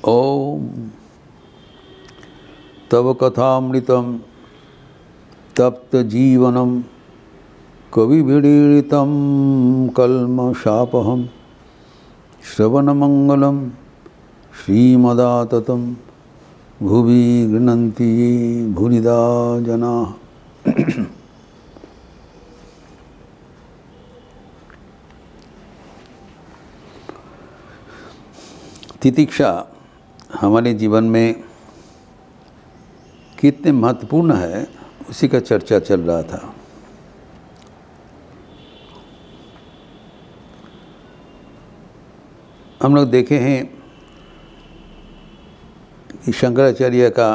ओम तव कथामृतं तप्त जीवनम कविभिरीडितं कल्मषापहं श्रवणमंगलं श्रीमदाततं भुवि गृह्णन्ति ये भूरिदा जनाः। तितिक्षा हमारे जीवन में कितने महत्वपूर्ण है उसी का चर्चा चल रहा था। हम लोग देखे हैं कि शंकराचार्य का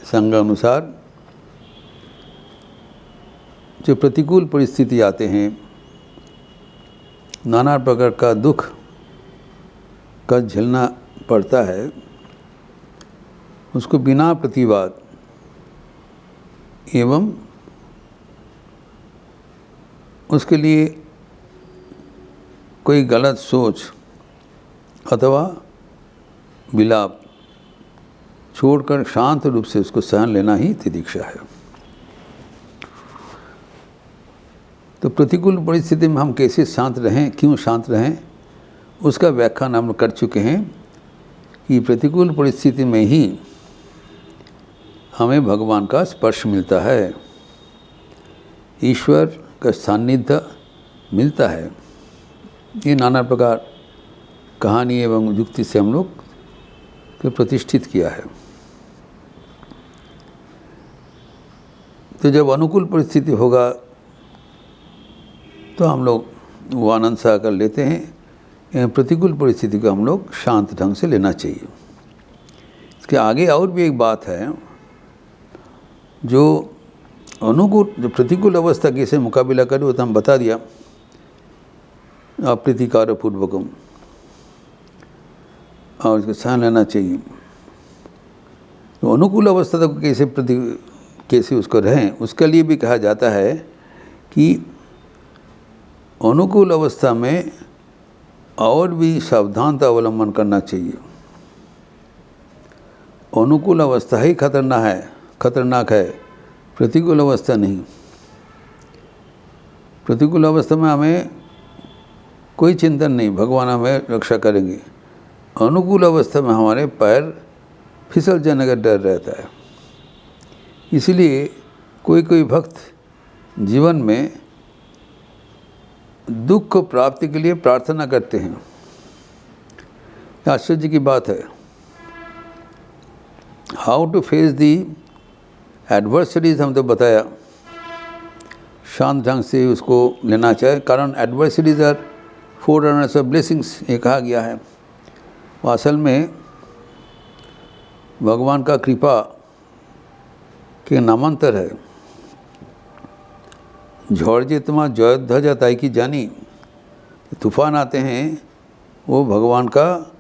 संग अनुसार जो प्रतिकूल परिस्थिति आते हैं, नाना प्रकार का दुख का झेलना पड़ता है, उसको बिना प्रतिवाद एवं उसके लिए कोई गलत सोच अथवा विलाप छोड़कर शांत रूप से उसको सहन लेना ही तितिक्षा है। तो प्रतिकूल परिस्थिति में हम कैसे शांत रहें, क्यों शांत रहें, उसका व्याख्यान हम कर चुके हैं कि प्रतिकूल परिस्थिति में ही हमें भगवान का स्पर्श मिलता है, ईश्वर का सान्निध्य मिलता है। ये नाना प्रकार कहानी एवं युक्ति से हम लोग को प्रतिष्ठित किया है। तो जब अनुकूल परिस्थिति होगा तो हम लोग वो आनंद सा कर लेते हैं। प्रतिकूल परिस्थिति को हम लोग शांत ढंग से लेना चाहिए। इसके आगे और भी एक बात है, जो प्रतिकूल अवस्था कैसे मुकाबला करें वो तो हम बता दिया, अप्रीतिकार पूर्वकम, और इसको सहन लेना चाहिए। तो अनुकूल अवस्था तक कैसे उसको रहें, उसके लिए भी कहा जाता है कि अनुकूल अवस्था में और भी सावधानता अवलंबन करना चाहिए। अनुकूल अवस्था ही खतरनाक है, प्रतिकूल अवस्था नहीं। प्रतिकूल अवस्था में हमें कोई चिंतन नहीं, भगवान हमें रक्षा करेंगे। अनुकूल अवस्था में हमारे पैर फिसल जाने का डर रहता है। इसलिए कोई भक्त जीवन में दुख को प्राप्ति के लिए प्रार्थना करते हैं। आश्चर्य की बात है। How to face the adversaries हम तो बताया, शांत ढंग से उसको लेना चाहिए, कारण adversaries are forerunners of blessings, ये कहा गया है। वो असल में भगवान का कृपा के नामांतर है। झड़ जितमा जय ध्वजा ताई की जानी, तूफान आते हैं वो भगवान का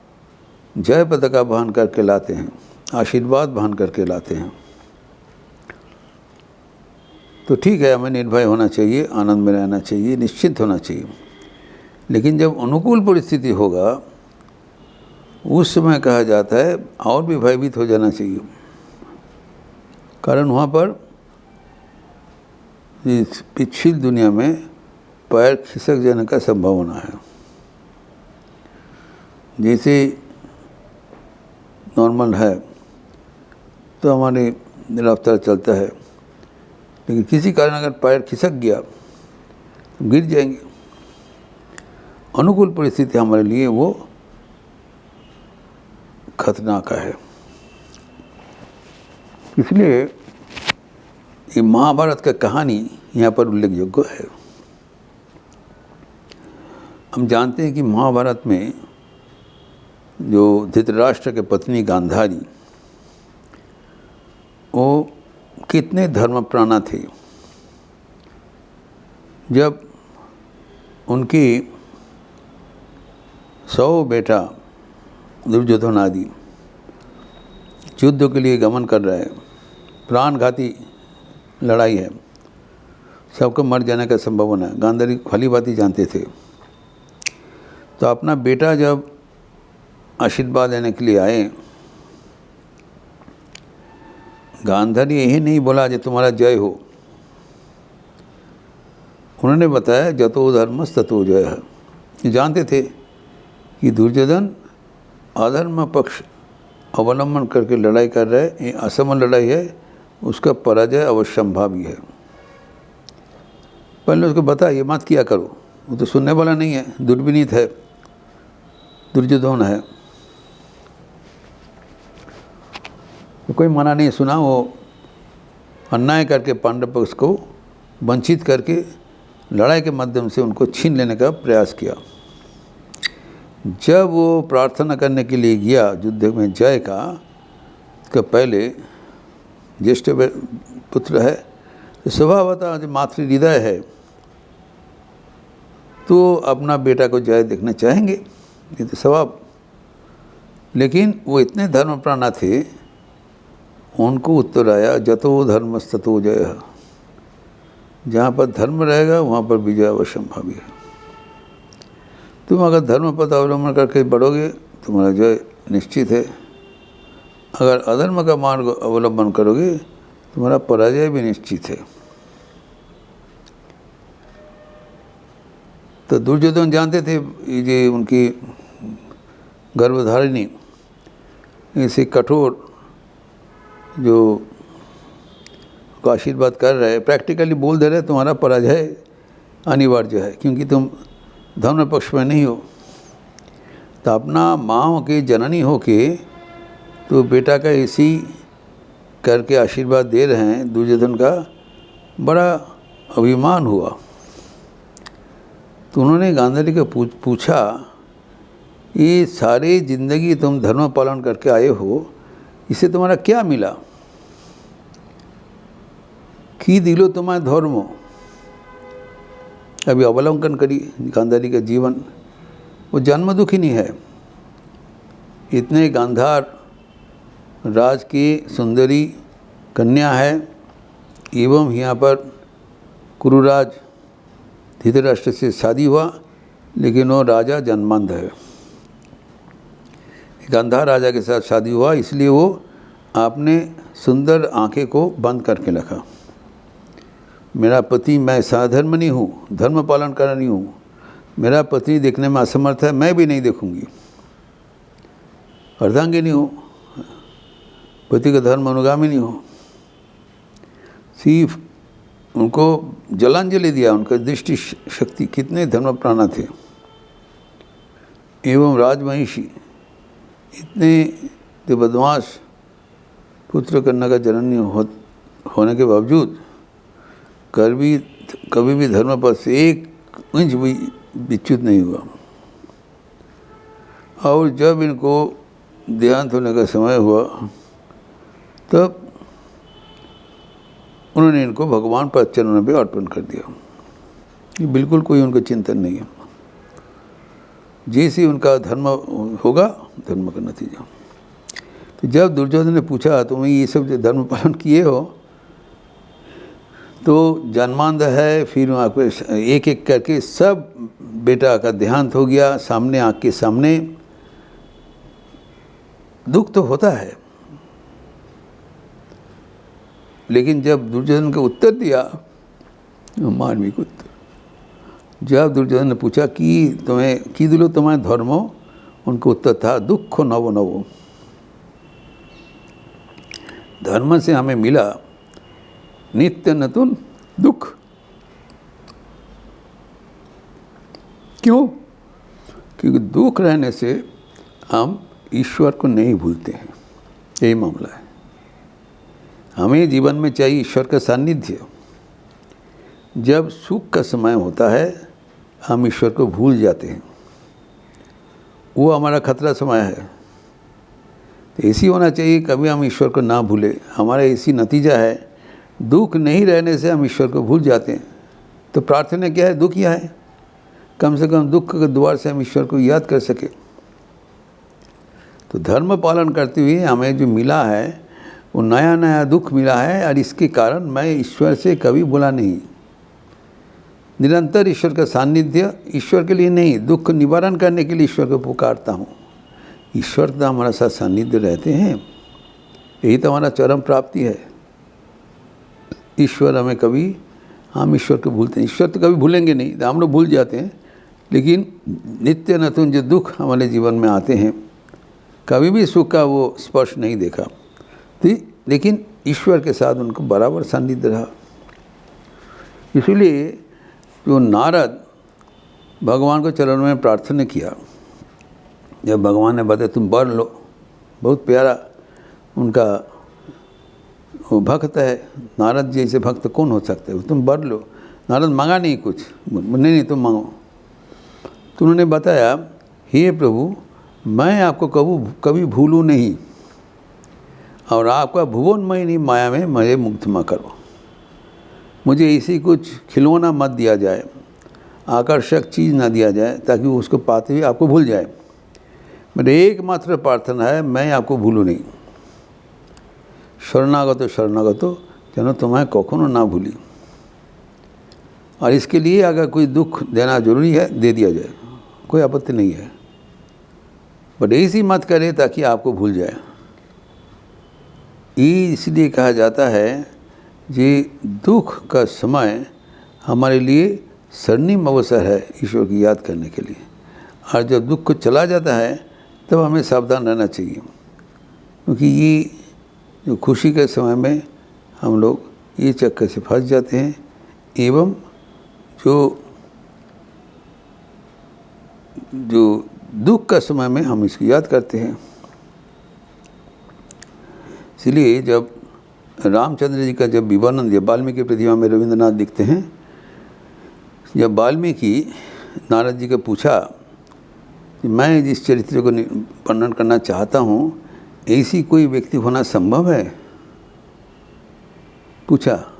जय पताका बहन करके लाते हैं, आशीर्वाद बहन करके लाते हैं। तो ठीक है, हमें निर्भय होना चाहिए, आनंद में रहना चाहिए, निश्चिंत होना चाहिए। लेकिन जब अनुकूल परिस्थिति होगा उस समय कहा जाता है और भी भयभीत हो जाना चाहिए, कारण वहाँ पर इस पिछली दुनिया में पैर खिसक जाने का संभावना है। जैसे नॉर्मल है तो हमारे रफ्तार चलता है, लेकिन किसी कारण अगर पैर खिसक गया तो गिर जाएंगे। अनुकूल परिस्थिति हमारे लिए वो खतरनाक है। इसलिए ये महाभारत का कहानी यहाँ पर उल्लेखयोग्य है। हम जानते हैं कि महाभारत में जो धृतराष्ट्र के पत्नी गांधारी, वो कितने धर्मप्राणा थे। जब उनकी 100 बेटा दुर्योधन आदि युद्ध के लिए गमन कर रहे हैं, प्राणघाती लड़ाई है, सबको मर जाने का संभावना है, गांधारी भली भांति जानते थे। तो अपना बेटा जब आशीर्वाद देने के लिए आए गांधारी यही नहीं बोला जो तुम्हारा जय हो, उन्होंने बताया जतो धर्मस ततो जय है। ये जानते थे कि दुर्योधन अधर्म पक्ष अवलंबन करके लड़ाई कर रहा है, ये असम लड़ाई है, उसका पराजय अवश्यंभावी है। पहले उसको बता ये मत किया करो, वो तो सुनने वाला नहीं है, दुर्विनीत है, दुर्योधन है, तो कोई मना नहीं सुना। वो अन्याय करके पांडव पक्ष को वंचित करके लड़ाई के माध्यम से उनको छीन लेने का प्रयास किया। जब वो प्रार्थना करने के लिए गया युद्ध में जय का, तो पहले ज्येष्ठ पुत्र है, तो स्वभावतः जो मातृ हृदय है तो अपना बेटा को जय देखना चाहेंगे, ये तो स्वभाव। लेकिन वो इतने धर्मप्राणा थे, उनको उत्तर आया जतो धर्मस्ततो जय। जहाँ पर धर्म रहेगा वहाँ पर विजय अवश्यंभावी है। तुम अगर धर्म पद अवलंबन करके बढ़ोगे तुम्हारा जय निश्चित है, अगर अधर्म का मार्ग अवलंबन करोगे तुम्हारा पराजय भी निश्चित है। तो दुर्योधन जानते थे ये उनकी गर्भधारिणी ऐसे कठोर जो को आशीर्वाद कर रहे हैं, प्रैक्टिकली बोल दे रहे तुम्हारा पराजय अनिवार्य है, क्योंकि तुम धर्म पक्ष में नहीं हो। तो अपना माँ के जननी हो के तो बेटा का ऐसी करके आशीर्वाद दे रहे हैं, दुर्योधन का बड़ा अभिमान हुआ। तो उन्होंने गांधारी को पूछा ये सारी जिंदगी तुम धर्म पालन करके आए हो, इससे तुम्हारा क्या मिला? की दिलो तुम्हारा धर्म। अभी अवलोकन करी गांधारी का जीवन, वो जन्म दुखी नहीं है। इतने गांधार राज की सुंदरी कन्या है, एवं यहाँ पर कुरुराज धृतराष्ट्र से शादी हुआ, लेकिन वो राजा जन्मांध है। गांधार राजा के साथ शादी हुआ, इसलिए वो आपने सुंदर आंखें को बंद करके रखा। मेरा पति, मैं साधर्म नहीं हूँ, धर्म पालन करना नहीं हूँ, मेरा पति देखने में असमर्थ है, मैं भी नहीं देखूँगी। अर्धांगिनी हूँ, पति का धर्म अनुगामी नहीं हूँ। सिर्फ उनको जलांजलि दिया, उनका दृष्टि शक्ति, कितने धर्मप्राणा थे। एवं राजमहिषी इतने तो बदमाश पुत्र कन्या का जननी होने के बावजूद कभी भी धर्म पद से एक इंच भी विच्युत नहीं हुआ। और जब इनको देहांत होने का समय हुआ तब उन्होंने इनको भगवान पर चरणों में अर्पण कर दिया। ये बिल्कुल कोई उनका चिंतन नहीं है, जैसे उनका धर्म होगा धर्म का नतीजा। तो जब दुर्योधन ने पूछा तुम्हें ये सब जो धर्म पालन किए हो, तो जन्मांध है, फिर वहाँ पर एक एक करके सब बेटा का देहांत हो गया सामने, आँख के सामने। दुख तो होता है, लेकिन जब दुर्योधन को उत्तर दिया, मार्मिक उत्तर, जब दुर्योधन ने पूछा कि तुम्हें की दिलो तुम्हारे धर्मो, उनको उत्तर था दुखो नवो नवो। धर्म से हमें मिला नित्य नतुन दुख। क्यों? क्योंकि दुख रहने से हम ईश्वर को नहीं भूलते हैं, यही मामला है। हमें जीवन में चाहिए ईश्वर का सानिध्य। जब सुख का समय होता है हम ईश्वर को भूल जाते हैं, वो हमारा खतरा समय है। तो ऐसी होना चाहिए कभी हम ईश्वर को ना भूले। हमारा ऐसी नतीजा है, दुख नहीं रहने से हम ईश्वर को भूल जाते हैं। तो प्रार्थना क्या है? दुख यहाँ है, कम से कम दुख के द्वार से हम ईश्वर को याद कर सके। तो धर्म पालन करते हुए हमें जो मिला है वो नया नया दुख मिला है, और इसके कारण मैं ईश्वर से कभी भूला नहीं। निरंतर ईश्वर का सानिध्य, ईश्वर के लिए नहीं, दुख निवारण करने के लिए ईश्वर को पुकारता हूँ। ईश्वर तो हमारे साथ सानिध्य रहते हैं, यही तो हमारा चरम प्राप्ति है। ईश्वर हमें कभी, हम ईश्वर को भूलते हैं। ईश्वर तो कभी भूलेंगे नहीं, हम लोग भूल जाते हैं, लेकिन नित्य नतुन जो दुख हमारे जीवन में आते हैं, कभी भी सुख का वो स्पर्श नहीं देखा, तो लेकिन ईश्वर के साथ उनको बराबर सान्निध्य रहा। इसलिए जो नारद भगवान को चरणों में प्रार्थना किया, जब भगवान ने बताया तुम वर लो, बहुत प्यारा उनका वो भक्त है, नारद जैसे भक्त कौन हो सकते हो, तुम वर लो। नारद मांगा नहीं कुछ, नहीं तुम मांगो। तो उन्होंने बताया, हे प्रभु, मैं आपको कभी भूलूँ नहीं, और आपका भुवनमयी माया में मुझे मुक्त मत करो। मुझे इसी कुछ खिलौना मत दिया जाए, आकर्षक चीज़ ना दिया जाए, ताकि वो उसको पाते हुए आपको भूल जाए। मेरी एकमात्र प्रार्थना है, मैं आपको भूलूँ नहीं। शरणागतो शरणागतो जेनो तुम्हें कखनो ना भूली। और इसके लिए अगर कोई दुख देना जरूरी है, दे दिया जाए, कोई आपत्ति नहीं है, बट ऐसी मत करे ताकि आपको भूल जाए। ये इसलिए कहा जाता है कि दुख का समय हमारे लिए स्वर्णिम अवसर है ईश्वर की याद करने के लिए। और जब दुख को चला जाता है तब हमें सावधान रहना चाहिए, क्योंकि ये जो खुशी के समय में हम लोग ये चक्कर से फंस जाते हैं, एवं जो दुख का समय में हम इसकी याद करते हैं। इसलिए जब रामचंद्र जी का जब विवर्णन दिया, वाल्मीकि प्रतिमा में रविंद्रनाथ दिखते हैं, जब वाल्मीकि नारद जी को पूछा कि मैं जिस चरित्र को वर्णन करना चाहता हूँ, ऐसी कोई व्यक्ति होना संभव है? पूछा,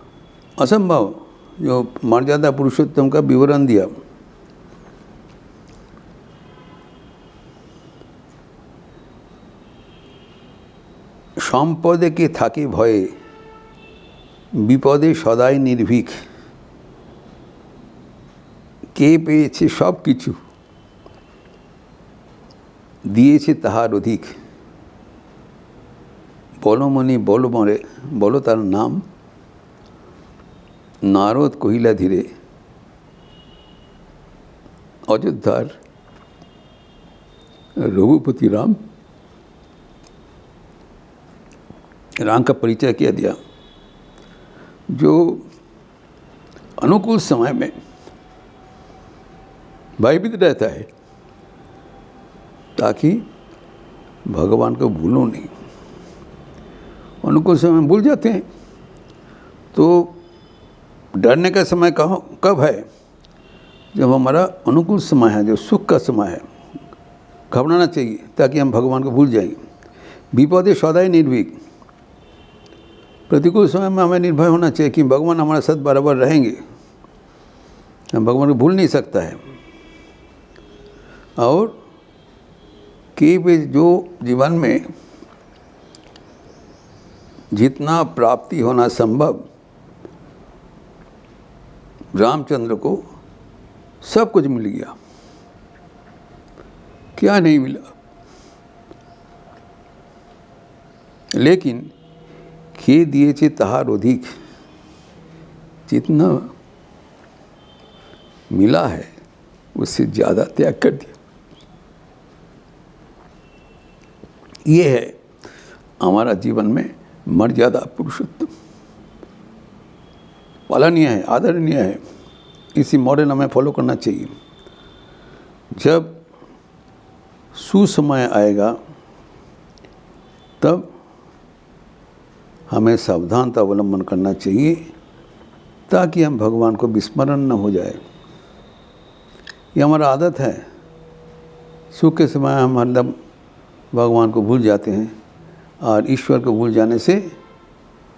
असंभव। जो मर्यादा पुरुषोत्तम का विवरण दिया, সম্পদে কে থাকে ভয়ে, বিপদে সদাই নির্ভীক, কে পেয়েছে সব কিছু, দিয়েছে তাহার অধিক, বলমণি বল মরে, বলো তার নাম। নারদ কহিলা ধীরে, অযোধ্যার रघुपति राम। राम का परिचय किया दिया, जो अनुकूल समय में भयभीत रहता है, ताकि भगवान को भूलो नहीं। अनुकूल समय भूल जाते हैं, तो डरने का समय कब है? जब हमारा अनुकूल समय है, जो सुख का समय है, घबराना चाहिए ताकि हम भगवान को भूल जाएंगे। विपदे सदाई निर्भीक, प्रतिकूल समय में हमें निर्भय होना चाहिए कि भगवान हमारे साथ बराबर रहेंगे, हम भगवान को भूल नहीं सकता है। और कि जो जीवन में जितना प्राप्ति होना संभव, रामचंद्र को सब कुछ मिल गया, क्या नहीं मिला। लेकिन खे दिए तहार अधिक, जितना मिला है उससे ज़्यादा त्याग कर दिया। ये है हमारा जीवन में मर्यादा पुरुषोत्तम, पालनीय है, आदरणीय है। इसी मॉडल हमें फॉलो करना चाहिए। जब सुसमय आएगा तब हमें सावधानता अवलंबन करना चाहिए, ताकि हम भगवान को विस्मरण न हो जाए। ये हमारा आदत है, सुख के समय हम हरदम भगवान को भूल जाते हैं, और ईश्वर को भूल जाने से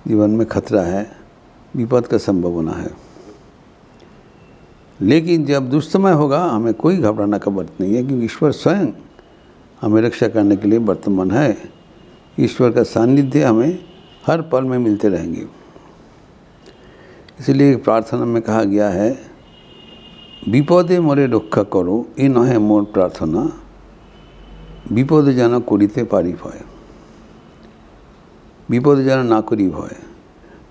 जीवन में खतरा है, विपद का संभावना है। लेकिन जब दुष्समय होगा, हमें कोई घबराना का बात नहीं है, क्योंकि ईश्वर स्वयं हमें रक्षा करने के लिए वर्तमान है। ईश्वर का सानिध्य हमें हर पल में मिलते रहेंगे। इसलिए प्रार्थना में कहा गया है, विपदे मोरे रक्षा करो, ये नहे मोर प्रार्थना, विपद जेन करिते पारि भय। विपद जेन ना करी भय,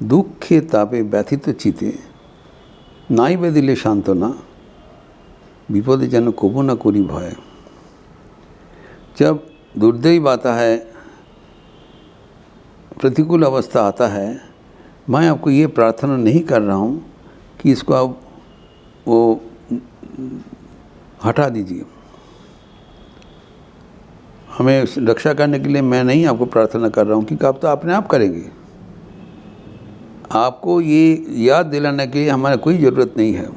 दुखे तापे व्यथित चिते नाइबे दिले सांत्वना विपदे जन कबू न करी भय। जब दुर्दैव आता है, प्रतिकूल अवस्था आता है, मैं आपको ये प्रार्थना नहीं कर रहा हूँ कि इसको आप वो हटा दीजिए। हमें रक्षा करने के लिए मैं नहीं आपको प्रार्थना कर रहा हूँ, क्योंकि आप तो अपने आप करेंगे। आपको ये याद दिलाने की हमारे कोई ज़रूरत नहीं है।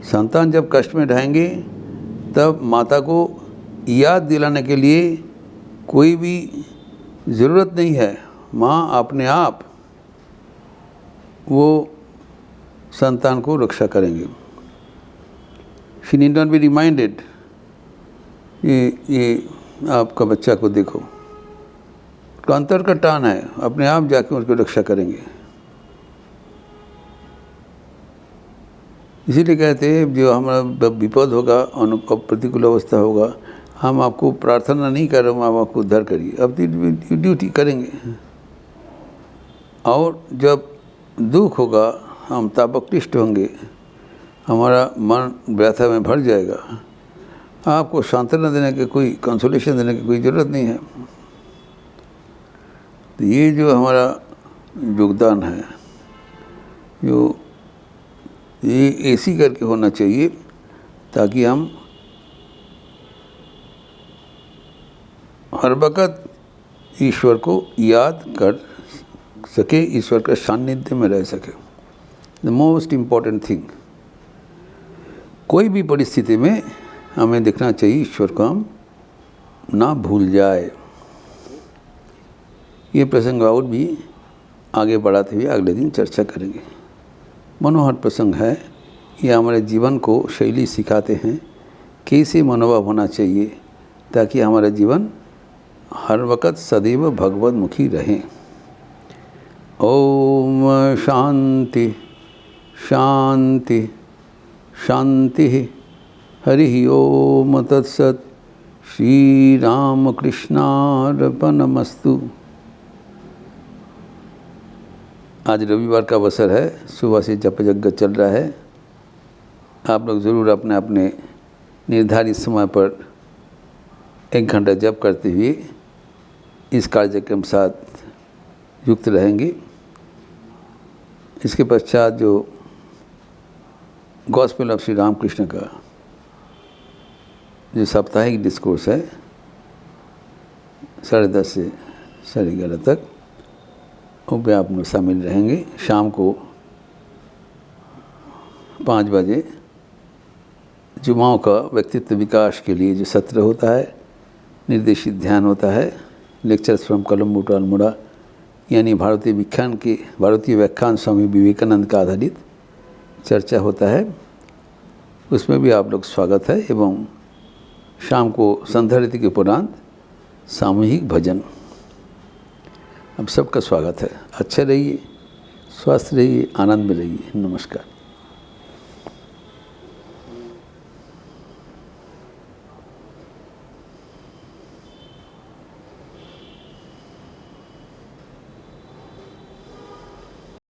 संतान जब कष्ट में रहेंगे तब माता को याद दिलाने के लिए कोई भी ज़रूरत नहीं है। माँ अपने आप वो संतान को रक्षा करेंगे। She need not be reminded. ये आपका बच्चा को देखो, उसका अंतर का टान है, अपने आप जाके उसको रक्षा करेंगे। इसीलिए कहते हैं जो हमारा विपद होगा, प्रतिकूल अवस्था होगा, हम आपको प्रार्थना नहीं कर रहे हो, आप आपको उद्धार करिए, अब ड्यूटी करेंगे। और जब दुख होगा, हम तापक्लिष्ट होंगे, हमारा मन व्यथा में भर जाएगा, आपको सांत्वना देने के कोई कंसोलेशन देने की कोई ज़रूरत नहीं है। तो ये जो हमारा योगदान है, जो ये ऐसी करके होना चाहिए ताकि हम हर वक़्त ईश्वर को याद कर सके, ईश्वर के सान्निध्य में रह सके। द मोस्ट इम्पॉर्टेंट थिंग, कोई भी परिस्थिति में हमें देखना चाहिए ईश्वर को हम ना भूल जाए। ये प्रसंग और भी आगे बढ़ाते हुए अगले दिन चर्चा करेंगे। मनोहर प्रसंग है, ये हमारे जीवन को शैली सिखाते हैं कैसे मनोभाव होना चाहिए ताकि हमारा जीवन हर वक़्त सदैव भगवतमुखी रहे। ओम शांति शांति शांति। हरि ओम तत्सत। श्री राम कृष्णार्पणमस्तु। आज रविवार का अवसर है, सुबह से जप यज्ञ चल रहा है। आप लोग ज़रूर अपने अपने निर्धारित समय पर 1 घंटा जप करते हुए इस कार्यक्रम के साथ युक्त रहेंगे। इसके पश्चात जो गॉस्पेल ऑफ श्री रामकृष्ण का जो साप्ताहिक डिस्कोर्स है 10:30 से 11:30 तक, वो आप लोग शामिल रहेंगे। शाम को 5 बजे जुमाओं का व्यक्तित्व विकास के लिए जो सत्र होता है, निर्देशित ध्यान होता है, lectures from Colombo to Almora, यानी भारतीय व्याख्यान स्वामी विवेकानंद का आधारित चर्चा होता है। उसमें भी आप लोग स्वागत है। एवं शाम को संध्या आरती के उपरांत सामूहिक भजन, अब सबका स्वागत है। अच्छे रहिए, स्वस्थ रहिए, आनंद में रहिए। नमस्कार।